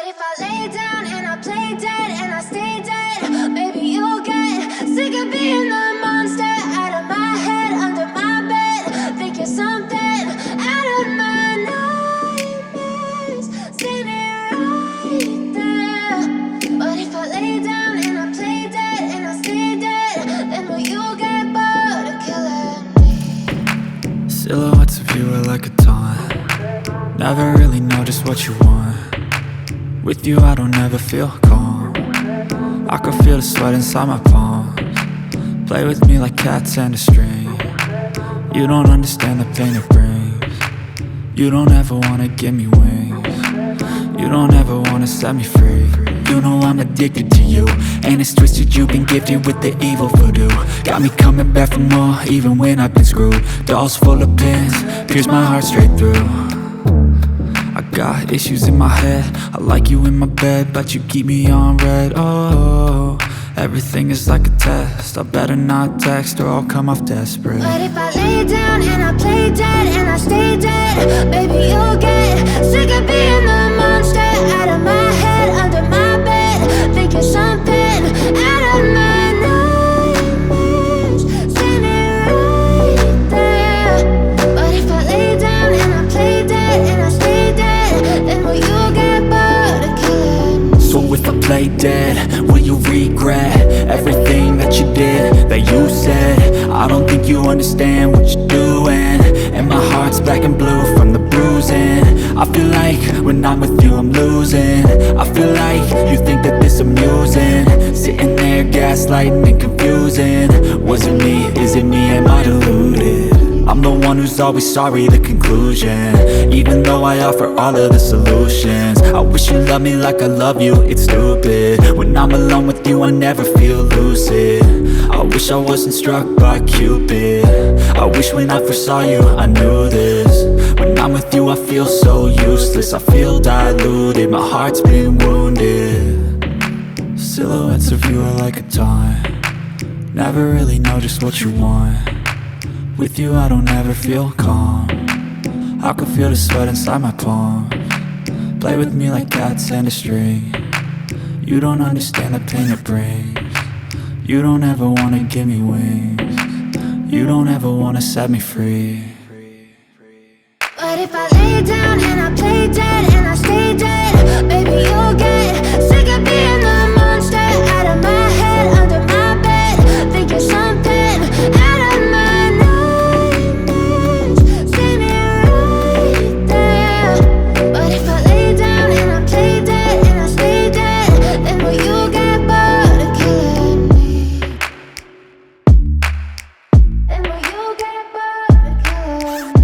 if I lay down and I play dead and I stay dead, maybe you'll get sick of being the monster out of my head, under my bed. Think you're something out of my nightmares, standing right there. But if I lay down and I play dead and I stay dead, then will you get bored of killing me? Silhouettes of you are like a taunt. Never really know just what you want. With you I don't ever feel calm. I can feel the sweat inside my palms. Play with me like cats and a string. You don't understand the pain it brings. You don't ever wanna give me wings. You don't ever wanna set me free. You know I'm addicted to you, and it's twisted, you've been gifted with the evil voodoo. Got me coming back for more, even when I've been screwed. Dolls full of pins, pierce my heart straight through. I got issues in my head, I like you in my bed, but you keep me on red. Oh, everything is like a test, I better not text or I'll come off desperate. But if I lay down and I play dead and I stay dead, baby you'll get sick of being the monster out of my head, under my bed. Think you're something out of my nightmares, standing right there. But if I lay down and I play dead and I stay dead, then will you get bored of killing me? So if I play dead, will you regret everything that you did, that you said? I don't think you understand what you're doing, and my heart's black and blue from the bruising. I feel like when I'm with you I'm losing. I feel like you think that this amusing, sitting there gaslighting and confusing. Was it me? Is it me? Am I deluded? I'm the one who's always sorry, the conclusion, even though I offer all of the solutions. I wish you loved me like I love you, it's stupid. When I'm alone with you I never feel lucid. I wish I wasn't struck by Cupid. I wish when I first saw you I knew this. When I'm with you I feel so useless, I feel diluted, my heart's been wounded. Silhouettes of you are like a taunt. Never really know just what you want. With you I don't ever feel calm. I can feel the sweat inside my palms. Play with me like cats and a string. You don't understand the pain it brings. You don't ever wanna give me wings. You don't ever wanna set me free. But if I lay down and I play dead